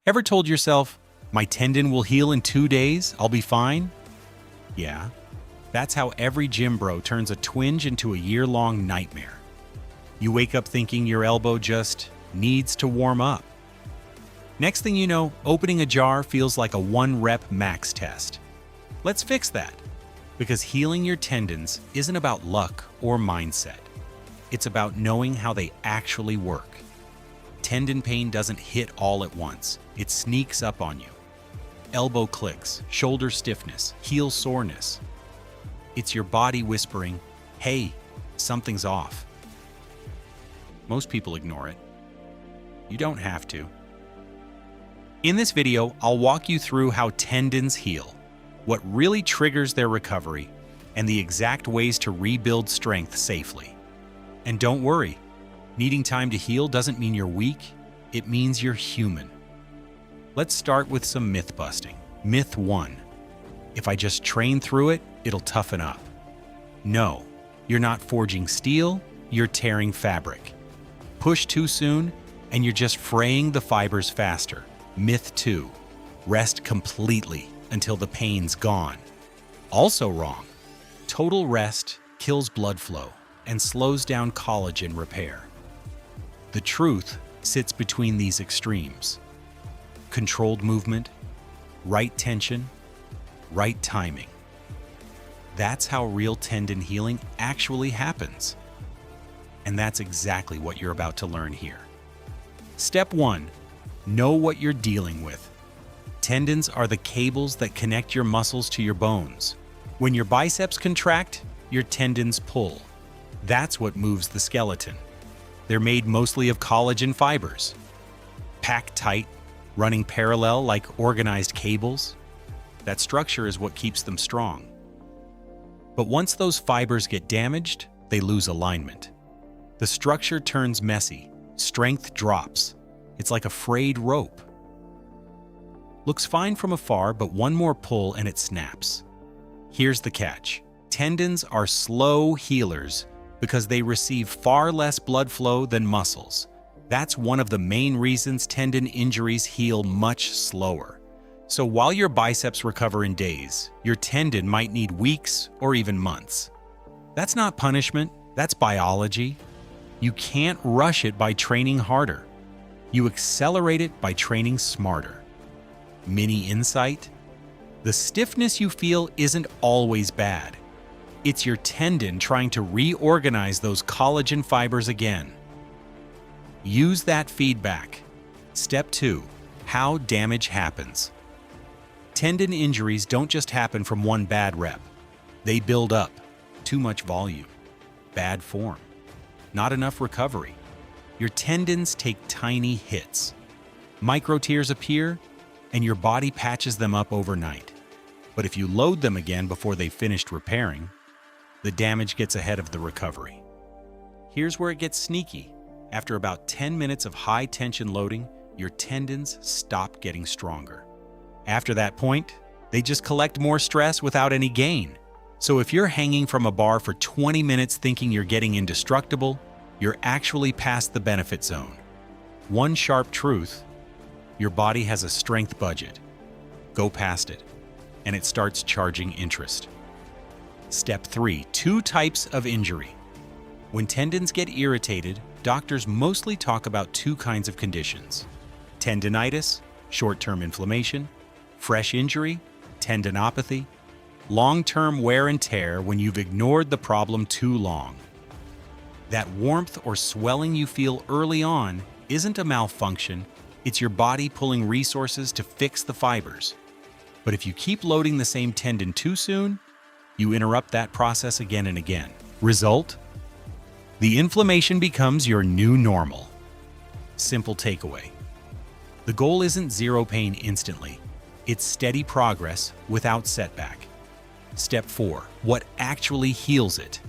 Ever told yourself, my tendon will heal in 2 days, I'll be fine? Yeah, that's how every gym bro turns a twinge into a year-long nightmare. You wake up thinking your elbow just needs to warm up. Next thing you know, opening a jar feels like a 1-rep max test. Let's fix that, because healing your tendons isn't about luck or mindset. It's about knowing how they actually work. Tendon pain doesn't hit all at once. It sneaks up on you. Elbow clicks, shoulder stiffness, heel soreness. It's your body whispering, hey, something's off. Most people ignore it. You don't have to. In this video, I'll walk you through how tendons heal, what really triggers their recovery, and the exact ways to rebuild strength safely. And don't worry, needing time to heal doesn't mean you're weak, it means you're human. Let's start with some myth busting. Myth 1. If I just train through it, it'll toughen up. No, you're not forging steel, you're tearing fabric. Push too soon, and you're just fraying the fibers faster. Myth 2. Rest completely until the pain's gone. Also wrong. Total rest kills blood flow and slows down collagen repair. The truth sits between these extremes. Controlled movement, right tension, right timing. That's how real tendon healing actually happens. And that's exactly what you're about to learn here. Step 1. Know what you're dealing with. Tendons are the cables that connect your muscles to your bones. When your biceps contract, your tendons pull. That's what moves the skeleton. They're made mostly of collagen fibers. Packed tight, running parallel like organized cables. That structure is what keeps them strong. But once those fibers get damaged, they lose alignment. The structure turns messy, strength drops. It's like a frayed rope. Looks fine from afar, but one more pull and it snaps. Here's the catch. Tendons are slow healers because they receive far less blood flow than muscles. That's one of the main reasons tendon injuries heal much slower. So while your biceps recover in days, your tendon might need weeks or even months. That's not punishment, that's biology. You can't rush it by training harder. You accelerate it by training smarter. Mini insight: the stiffness you feel isn't always bad. It's your tendon trying to reorganize those collagen fibers again. Use that feedback. Step 2. How damage happens. Tendon injuries don't just happen from one bad rep. They build up. Too much volume. Bad form. Not enough recovery. Your tendons take tiny hits. Micro tears appear, and your body patches them up overnight. But if you load them again before they've finished repairing, the damage gets ahead of the recovery. Here's where it gets sneaky. After about 10 minutes of high-tension loading, your tendons stop getting stronger. After that point, they just collect more stress without any gain. So if you're hanging from a bar for 20 minutes thinking you're getting indestructible, you're actually past the benefit zone. One sharp truth: your body has a strength budget. Go past it, and it starts charging interest. Step 3. 2 types of injury. When tendons get irritated, doctors mostly talk about 2 kinds of conditions: tendinitis, short-term inflammation; fresh injury, tendinopathy; long-term wear and tear when you've ignored the problem too long. That warmth or swelling you feel early on isn't a malfunction, it's your body pulling resources to fix the fibers. But if you keep loading the same tendon too soon, you interrupt that process again and again. Result? The inflammation becomes your new normal. Simple takeaway: the goal isn't zero pain instantly, it's steady progress without setback. Step 4. What actually heals it?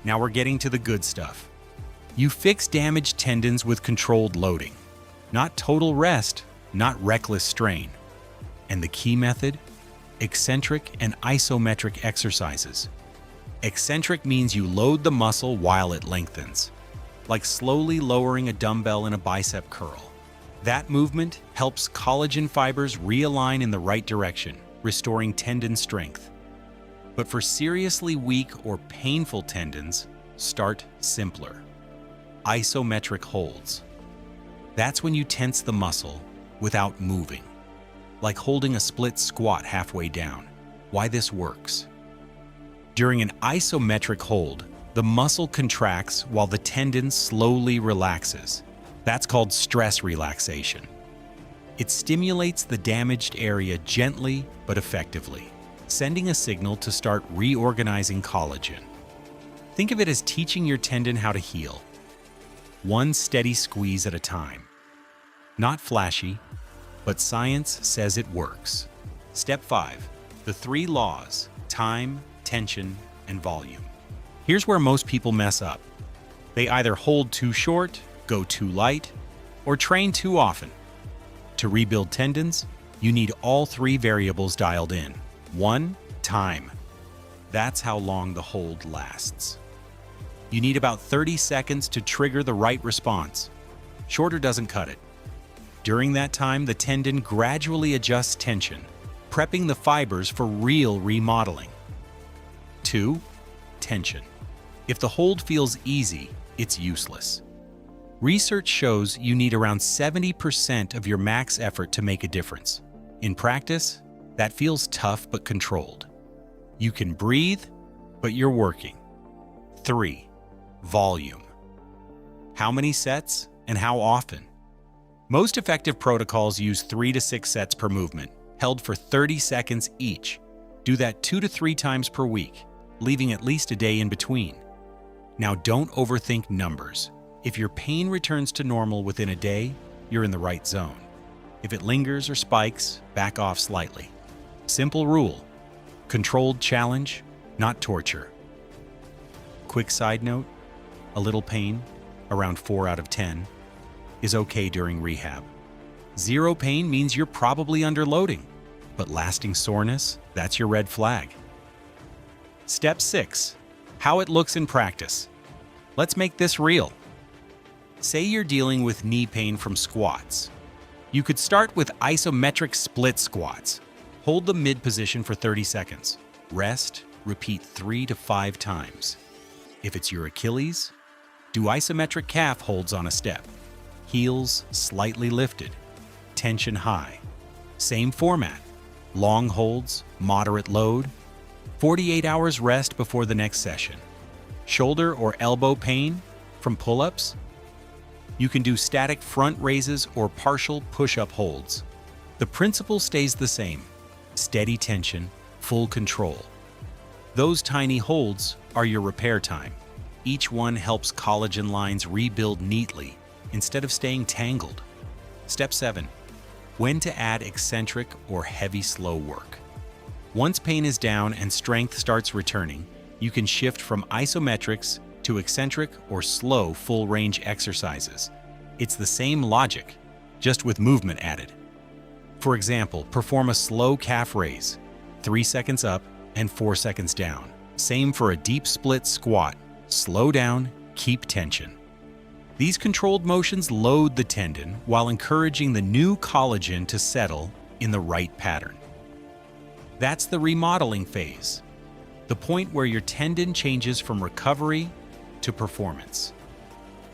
Now we're getting to the good stuff. You fix damaged tendons with controlled loading. Not total rest, not reckless strain. And the key method? Eccentric and isometric exercises. Eccentric means you load the muscle while it lengthens, like slowly lowering a dumbbell in a bicep curl. That movement helps collagen fibers realign in the right direction, restoring tendon strength. But for seriously weak or painful tendons, start simpler. Isometric holds. That's when you tense the muscle without moving, like holding a split squat halfway down. Why this works? During an isometric hold, the muscle contracts while the tendon slowly relaxes. That's called stress relaxation. It stimulates the damaged area gently but effectively, sending a signal to start reorganizing collagen. Think of it as teaching your tendon how to heal. One steady squeeze at a time. Not flashy, but science says it works. Step 5. The 3 laws: time, tension, and volume. Here's where most people mess up. They either hold too short, go too light, or train too often. To rebuild tendons, you need all 3 variables dialed in. 1. Time. That's how long the hold lasts. You need about 30 seconds to trigger the right response. Shorter doesn't cut it. During that time, the tendon gradually adjusts tension, prepping the fibers for real remodeling. 2. Tension. If the hold feels easy, it's useless. Research shows you need around 70% of your max effort to make a difference. In practice, that feels tough but controlled. You can breathe, but you're working. 3. Volume. How many sets and how often? Most effective protocols use 3 to 6 sets per movement, held for 30 seconds each. Do that 2 to 3 times per week, leaving at least a day in between. Now don't overthink numbers. If your pain returns to normal within a day, you're in the right zone. If it lingers or spikes, back off slightly. Simple rule: controlled challenge, not torture. Quick side note: a little pain, around 4 out of 10, is okay during rehab. 0 pain means you're probably underloading, but lasting soreness, that's your red flag. Step 6. How it looks in practice. Let's make this real. Say you're dealing with knee pain from squats. You could start with isometric split squats. Hold the mid position for 30 seconds. Rest, repeat 3 to 5 times. If it's your Achilles, do isometric calf holds on a step. Heels slightly lifted, tension high. Same format: long holds, moderate load, 48 hours rest before the next session. Shoulder or elbow pain from pull-ups? You can do static front raises or partial push-up holds. The principle stays the same: steady tension, full control. Those tiny holds are your repair time. Each one helps collagen lines rebuild neatly instead of staying tangled. Step 7. When to add eccentric or heavy slow work. Once pain is down and strength starts returning, you can shift from isometrics to eccentric or slow full-range exercises. It's the same logic, just with movement added. For example, perform a slow calf raise, 3 seconds up and 4 seconds down. Same for a deep split squat. Slow down, keep tension. These controlled motions load the tendon while encouraging the new collagen to settle in the right pattern. That's the remodeling phase, the point where your tendon changes from recovery to performance.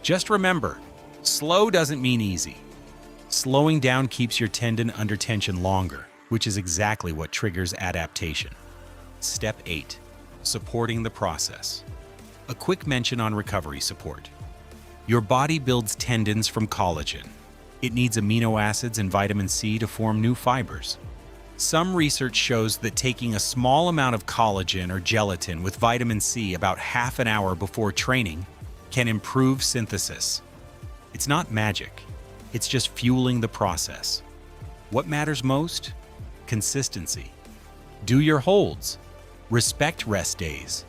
Just remember, slow doesn't mean easy. Slowing down keeps your tendon under tension longer, which is exactly what triggers adaptation. Step 8. Supporting the process. A quick mention on recovery support. Your body builds tendons from collagen. It needs amino acids and vitamin C to form new fibers. Some research shows that taking a small amount of collagen or gelatin with vitamin C about half an hour before training can improve synthesis. It's not magic. It's just fueling the process. What matters most? Consistency. Do your holds. Respect rest days.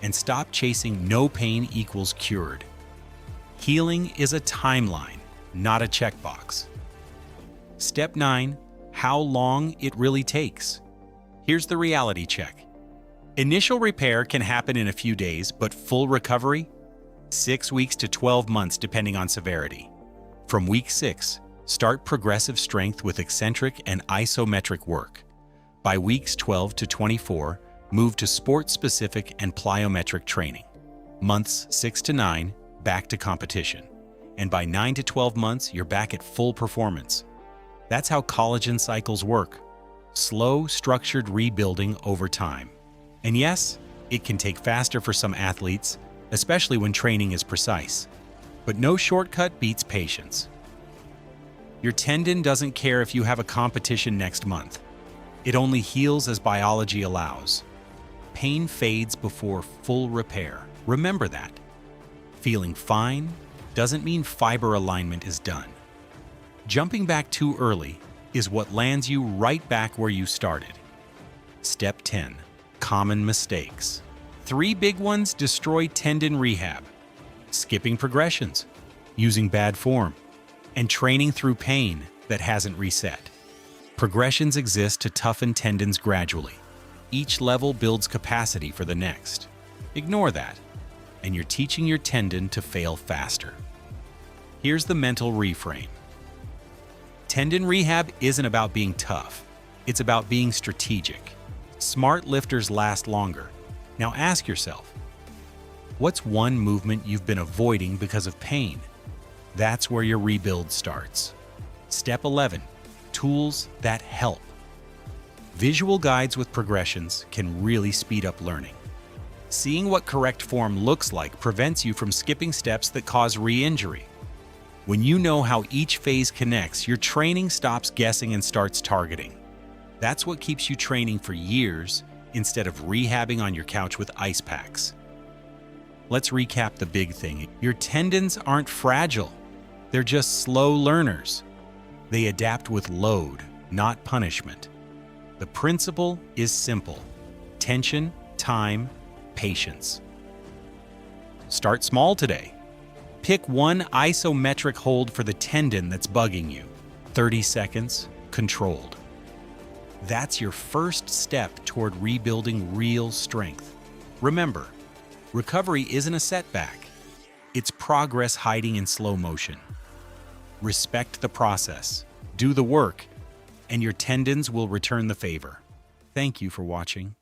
And stop chasing no pain equals cured. Healing is a timeline, not a checkbox. Step 9. How long it really takes. Here's the reality check. Initial repair can happen in a few days, but full recovery? 6 weeks to 12 months depending on severity. From week 6, Start progressive strength with eccentric and isometric work. By weeks 12 to 24, move to sport-specific and plyometric training. Months 6 to 9, back to competition. And by 9 to 12 months, you're back at full performance. That's how collagen cycles work. Slow, structured rebuilding over time. And yes, it can take faster for some athletes, especially when training is precise. But no shortcut beats patience. Your tendon doesn't care if you have a competition next month. It only heals as biology allows. Pain fades before full repair. Remember that. Feeling fine doesn't mean fiber alignment is done. Jumping back too early is what lands you right back where you started. Step 10. Common mistakes. 3 big ones destroy tendon rehab. Skipping progressions, using bad form, and training through pain that hasn't reset. Progressions exist to toughen tendons gradually. Each level builds capacity for the next. Ignore that, and you're teaching your tendon to fail faster. Here's the mental reframe. Tendon rehab isn't about being tough. It's about being strategic. Smart lifters last longer. Now ask yourself, what's one movement you've been avoiding because of pain? That's where your rebuild starts. Step 11. Tools that help. Visual guides with progressions can really speed up learning. Seeing what correct form looks like prevents you from skipping steps that cause re-injury. When you know how each phase connects, your training stops guessing and starts targeting. That's what keeps you training for years instead of rehabbing on your couch with ice packs. Let's recap the big thing. Your tendons aren't fragile. They're just slow learners. They adapt with load, not punishment. The principle is simple. Tension, time, patience. Start small today. Pick one isometric hold for the tendon that's bugging you. 30 seconds, controlled. That's your first step toward rebuilding real strength. Remember, recovery isn't a setback. It's progress hiding in slow motion. Respect the process, do the work, and your tendons will return the favor. Thank you for watching.